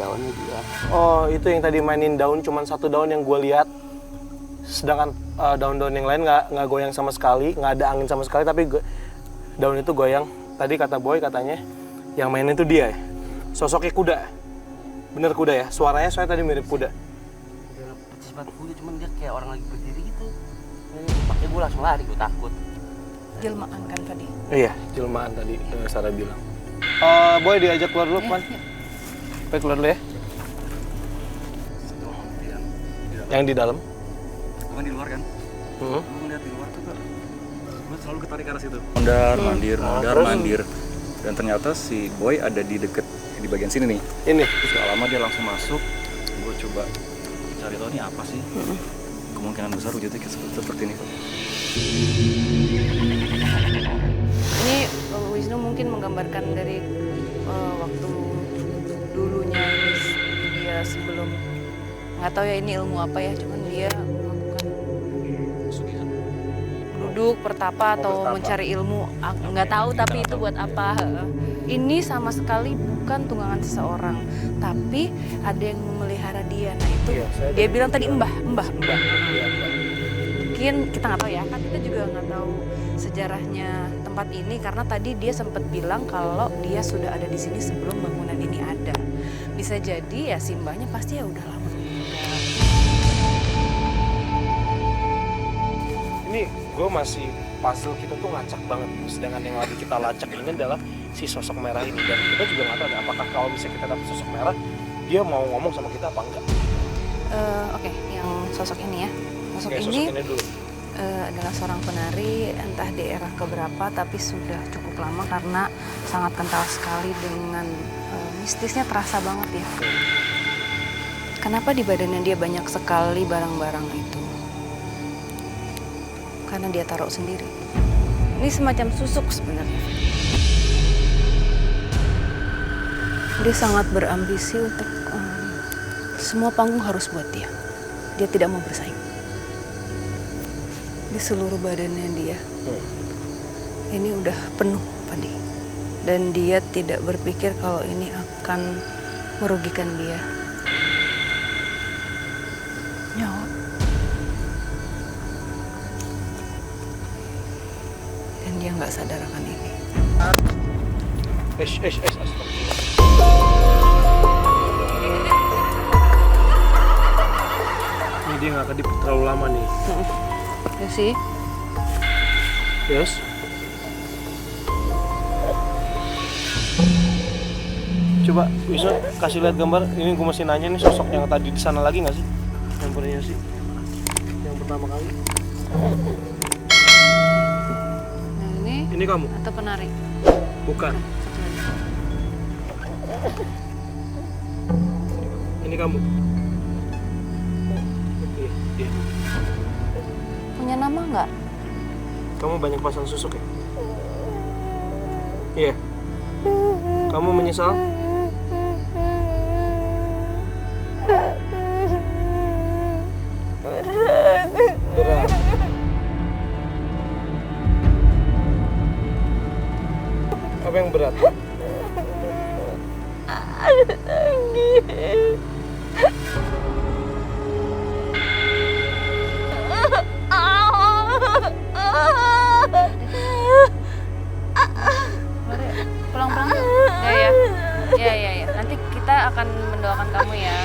daunnya dia. Oh, itu yang tadi mainin daun, cuman satu daun yang gue lihat. Sedangkan daun-daun yang lain nggak goyang sama sekali, nggak ada angin sama sekali, tapi daun itu goyang. Tadi kata Boy katanya yang mainin itu dia ya. Sosoknya kuda. Bener kuda ya? Suaranya soalnya tadi mirip kuda. Udah persis banget kuda, cuman dia kayak orang lagi berdiri gitu. Makanya gue langsung lari, gue takut. Jelmaan kan tadi? Iya, jelmaan tadi Sarah bilang. Boy diajak keluar dulu kan? Boy keluar dulu ya. Yang di dalam? Kan di luar kan? Gue ngeliat di luar tuh kok, gue selalu ketarik ke arah situ. Mondar mandir. Dan ternyata si Boy ada di bagian sini nih. Ini? Terus gak lama dia langsung masuk. Gue coba cari tahu ini apa sih. Kemungkinan besar wujudnya seperti ini kok. Ini Wisnu mungkin menggambarkan dari waktu dulunya dia sebelum, nggak tahu ya ini ilmu apa ya, cuman dia melakukan duduk pertapa atau mencari ilmu, nggak tahu tapi itu buat apa. Ini sama sekali bukan tunggangan seseorang, tapi ada yang memelihara dia. Nah itu dia bilang tadi mbah. Mungkin kita nggak tahu ya, kan kita juga nggak tahu sejarahnya tempat ini karena tadi dia sempat bilang kalau dia sudah ada di sini sebelum bangunan ini ada. Bisa jadi ya simbahnya pasti ya udah lama meninggal. Ini gue masih puzzle kita tuh ngacak banget. Sedangkan yang lagi kita lacak ini adalah si sosok merah ini. Dan kita juga nggak tahu apakah kalau misalnya kita dapat sosok merah, dia mau ngomong sama kita apa enggak. Oke, yang sosok ini ya. Sosok Oke, ini sosok dulu. Adalah seorang penari entah di era keberapa tapi sudah cukup lama karena sangat kental sekali dengan mistisnya, terasa banget ya. Kenapa di badannya dia banyak sekali barang-barang itu? Karena dia taruh sendiri. Ini semacam susuk sebenarnya. Dia sangat berambisi untuk semua panggung harus buat dia. Dia tidak mau bersaing. Di seluruh badannya dia ini udah penuh padi, dan dia tidak berpikir kalau ini akan merugikan dia. Nyawa. Dan dia nggak sadar akan ini. Ini dia nggak kedip terlalu lama nih. Ya sih. Yes. Coba bisa kasih lihat gambar. Ini gue masih nanya nih, sosok yang tadi di sana lagi nggak sih? Yang punya sih. Yang pertama kali. Nah, ini kamu? Atau penari? Bukan. Satu lagi. Ini kamu. Iya. Punya nama nggak? Kamu banyak pasang susuk ya? Iya. Kamu menyesal? Berat. Apa yang berat? Ada sakit. Pulang-pulang yuk. Ya. Nanti kita akan mendoakan kamu ya.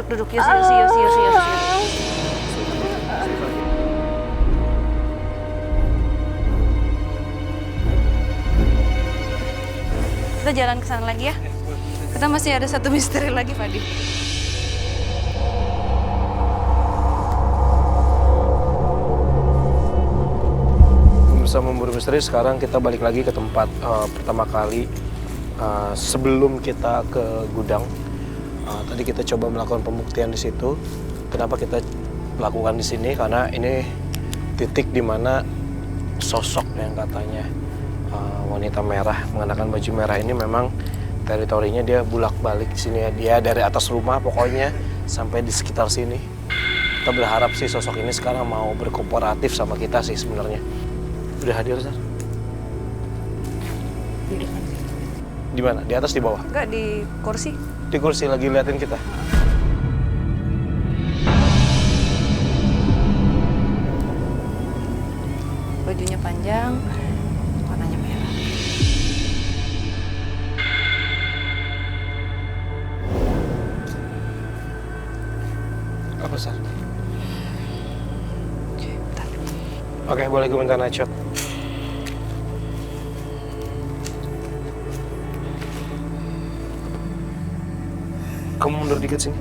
Duduk. Yus. Kita jalan ke sana lagi ya. Kita masih ada satu misteri lagi, Fadi. Bisa memburu misteri, sekarang kita balik lagi ke tempat pertama kali sebelum kita ke gudang. Tadi kita coba melakukan pembuktian di situ. Kenapa kita lakukan di sini? Karena ini titik di mana sosok yang katanya wanita merah mengenakan baju merah ini memang teritorinya dia bulak-balik di sini ya. Dia dari atas rumah pokoknya sampai di sekitar sini. Kita berharap sih sosok ini sekarang mau berkooperatif sama kita sih sebenarnya. Udah hadir, Sar? Di depan sih. Di mana? Di atas, di bawah? Enggak, di kursi. Di kursi lagi liatin kita. Bajunya panjang, warnanya merah. Apa, Sar? Bentar. Oke, boleh gue minta night shot. Kamu mundur dikit sini.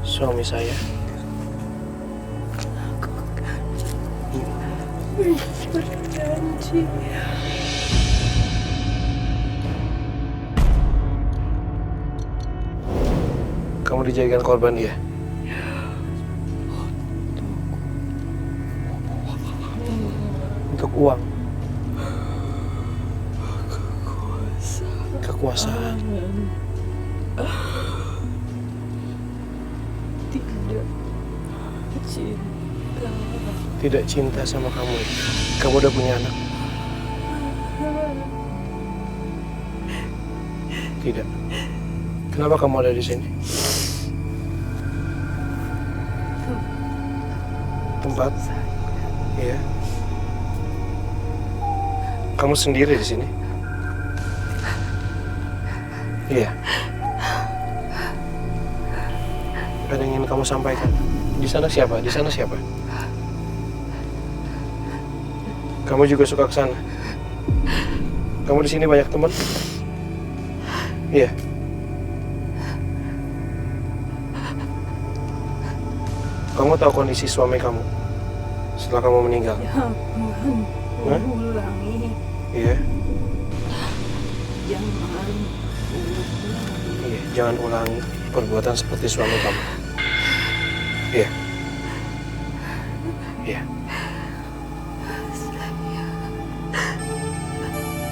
Suami saya. Berjanji. Kamu dijadikan korban dia. Untuk uang. Kekuasaan. Tidak cinta sama kamu. Kamu udah punya anak? Tidak. Kenapa kamu ada di sini? Tempat? Iya. Kamu sendiri di sini? Iya. Ada yang ingin kamu sampaikan? Di sana siapa? Di sana siapa? Kamu juga suka ke sana? Kamu di sini banyak teman? Iya. Kamu tahu kondisi suami kamu setelah kamu meninggal? Jangan ulangi. Iya. Jangan ulangi. Iya, jangan ulangi perbuatan seperti suami kamu. Iya. Iya.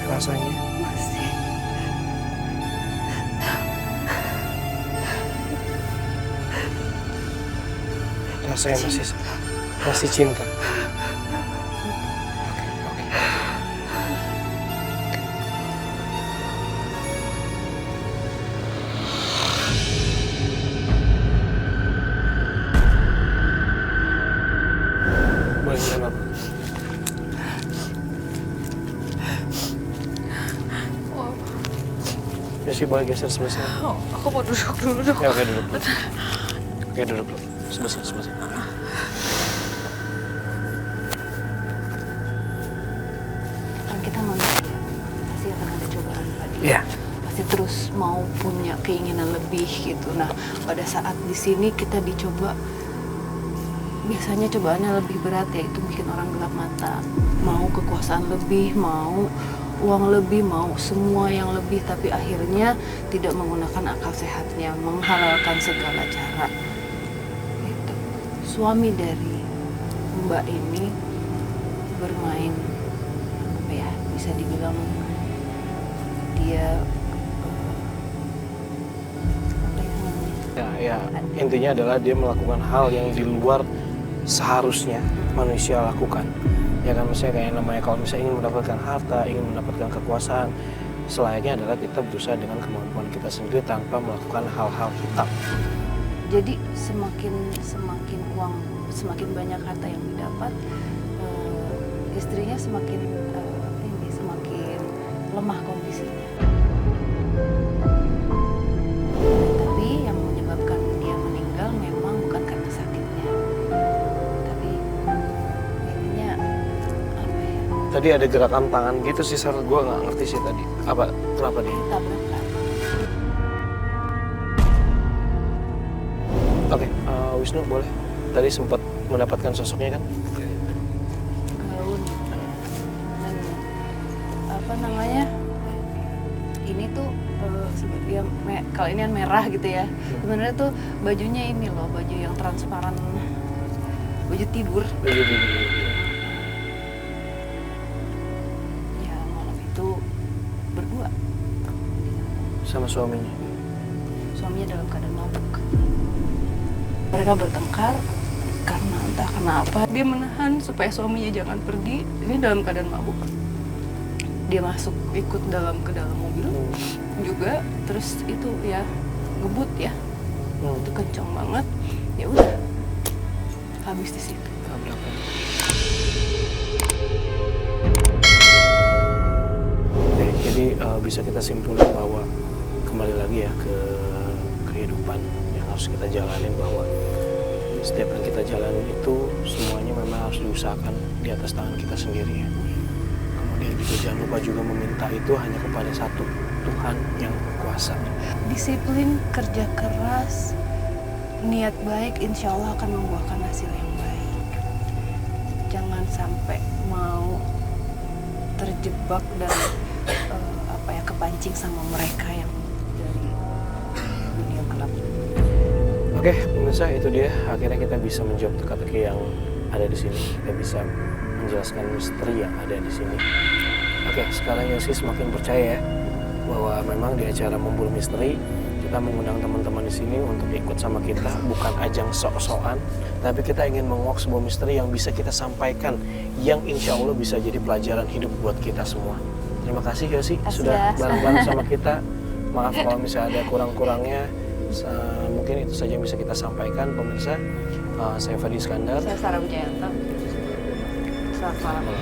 Rasanya Masih. rasanya masih cinta. Boleh minta maaf? Ya sih, boleh geser sebelah sini. Oh, aku mau duduk dulu dong. Ya, oke, duduk dulu. Oke, duduk dulu. Sebelah sini, sebelah sini. Kan kita manusia, pasti akan ada cobaan Pak. Iya. Pasti terus mau punya keinginan lebih gitu. Nah, pada saat di sini kita dicoba, biasanya cobaannya lebih berat, yaitu bikin orang gelap mata. Mau kekuasaan lebih, mau uang lebih, mau semua yang lebih, tapi akhirnya tidak menggunakan akal sehatnya, menghalalkan segala cara. Gitu. Suami dari Mbak ini bermain, apa ya, bisa dibilang dia apa ya namanya? Ya, intinya adalah dia melakukan hal yang di luar seharusnya manusia lakukan. Ya kan, misalnya kayak namanya kalau misalnya ingin mendapatkan harta, ingin mendapatkan kekuasaan, selayaknya adalah kita berusaha dengan kemampuan kita sendiri tanpa melakukan hal-hal hitam. Jadi semakin uang, semakin banyak harta yang didapat, istrinya semakin semakin lemah kondisinya. Tapi yang menyebabkan dia meninggal memang bukan karena sakitnya, tapi intinya apa ya? Tadi ada gerakan tangan gitu sih, Sar. Gue nggak ngerti sih tadi. Apa? Kenapa dia? Tabrakan. Oke, Wisnu boleh. Tadi sempat mendapatkan sosoknya kan? Gaun dan apa namanya, ini tuh ya, kalau ini kan merah gitu ya, sebenarnya tuh bajunya ini loh, baju yang transparan, baju tidur. sama suaminya? Suaminya dalam keadaan mabuk. Mereka bertengkar karena entah kenapa dia menahan supaya suaminya jangan pergi. Ini dalam keadaan mabuk. Dia masuk ikut ke dalam mobil juga, terus itu ya ngebut ya, itu kenceng banget. Ya udah, habis di situ. Tabrakan. Jadi bisa kita simpulkan bahwa kembali lagi ya ke kehidupan yang harus kita jalanin, bahwa setiap yang kita jalanin itu semuanya memang harus diusahakan di atas tangan kita sendiri ya. Kemudian juga jangan lupa juga meminta itu hanya kepada satu, Tuhan yang kuasa. Disiplin, kerja keras, niat baik, insya Allah akan membuahkan hasil yang baik. Jangan sampai mau terjebak dan kepancing sama mereka yang dari dunia gelap. Oke, pemirsa, itu dia. Akhirnya kita bisa menjawab teka-teki yang ada di sini. Kita bisa menjelaskan misteri yang ada di sini. Oke, sekarang Yosi semakin percaya ya bahwa memang di acara Memburu Misteri kita mengundang teman-teman di sini untuk ikut sama kita, bukan ajang sok-sokan, tapi kita ingin menguak sebuah misteri yang bisa kita sampaikan, yang insya Allah bisa jadi pelajaran hidup buat kita semua. Terima kasih Yosi sudah bareng-bareng sama kita. Maaf kalau misalnya ada kurang-kurangnya. Mungkin itu saja yang bisa kita sampaikan, pemirsa. Saya Fadi Iskandar. Saya Sarah Wijayanto. Selamat malam.